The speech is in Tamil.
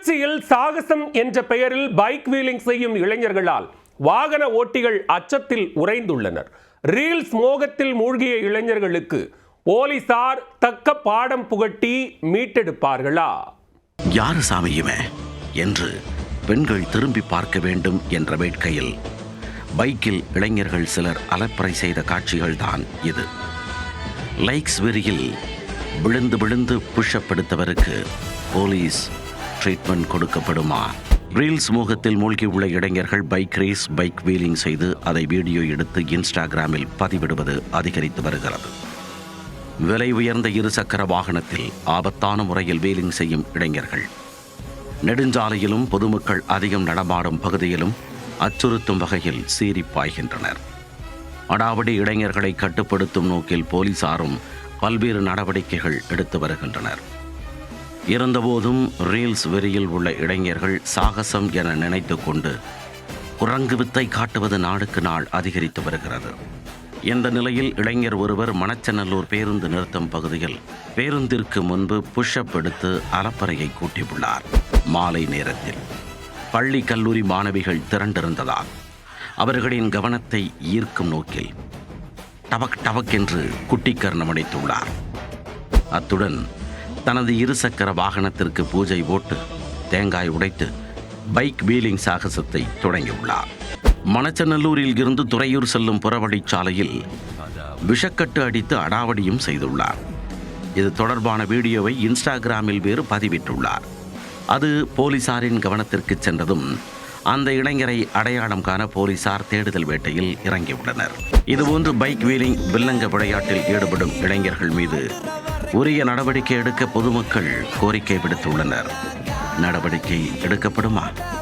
திருச்சியில் சாகசம் என்ற பெயரில் பைக் வீலிங் செய்யும் இளைஞர்களால் வாகன ஓட்டிகள் அச்சத்தில் உறைந்துள்ளனர். ரீல்ஸ் மோகத்தில் மூழ்கிய இளைஞர்களுக்கு போலீசார் தக்க பாடம் புகட்டி மீட்டெடுப்பார்களா? யாரு சாமியுமே என்று பெண்கள் திரும்பி பார்க்க வேண்டும் என்ற வேட்கையில் பைக்கில் இளைஞர்கள் சிலர் அலப்பறை செய்த காட்சிகள் தான் இது. லைக்ஸ் வெறியில் விழுந்து விழுந்து புஷ்அப் எடுத்தவருக்கு போலீஸ் ட்ரீட்மெண்ட் கொடுக்கப்படுமா? ரீல்ஸ் மோகத்தில் மூழ்கியுள்ள இளைஞர்கள் பைக் ரேஸ், பைக் வீலிங் செய்து அதை வீடியோ எடுத்து இன்ஸ்டாகிராமில் பதிவிடுவது அதிகரித்து வருகிறது. விலை உயர்ந்த இருசக்கர வாகனத்தில் ஆபத்தான முறையில் வீலிங் செய்யும் இளைஞர்கள் நெடுஞ்சாலையிலும் பொதுமக்கள் அதிகம் நடமாடும் பகுதியிலும் அச்சுறுத்தும் வகையில் சீறி பாய்கின்றனர். அடாவடி இளைஞர்களை கட்டுப்படுத்தும் நோக்கில் போலீசாரும் பல்வேறு நடவடிக்கைகள் எடுத்து வருகின்றனர். இருந்தபோதும் ரீல்ஸ் வெறியில் உள்ள இளைஞர்கள் சாகசம் என நினைத்து கொண்டு குரங்கு வித்தை காட்டுவது நாளுக்கு நாள் அதிகரித்து வருகிறது. இந்த நிலையில் இளைஞர் ஒருவர் மணச்சநல்லூர் பேருந்து நிறுத்தம் பகுதியில் பேருந்திற்கு முன்பு புஷ்அப் எடுத்து அலப்பறையை கூட்டியுள்ளார். மாலை நேரத்தில் பள்ளி கல்லூரி மாணவிகள் திரண்டிருந்ததால் அவர்களின் கவனத்தை ஈர்க்கும் நோக்கில் டபக் டபக் என்று குட்டிக்கர்ணம் அடித்துள்ளார். அத்துடன் தனது இருசக்கர வாகனத்திற்கு பூஜை போட்டு தேங்காய் உடைத்து பைக் வீலிங் சாகசத்தை தொடங்கியுள்ளார். மணச்சநல்லூரில் இருந்து துறையூர் செல்லும் புறவழிச்சாலையில் விஷக்கட்டு அடித்து அடாவடியும் செய்துள்ளார். இது தொடர்பான வீடியோவை இன்ஸ்டாகிராமில் வேறு பதிவிட்டுள்ளார். அது போலீசாரின் கவனத்திற்கு சென்றதும் அந்த இளைஞரை அடையாளம் காண போலீசார் தேடுதல் வேட்டையில் இறங்கியுள்ளனர். இதுபோன்று பைக் வீலிங், வில்லங்க விளையாட்டில் ஈடுபடும் இளைஞர்கள் மீது உரிய நடவடிக்கை எடுக்க பொதுமக்கள் கோரிக்கை விடுத்துள்ளனர். நடவடிக்கை எடுக்கப்படுமா?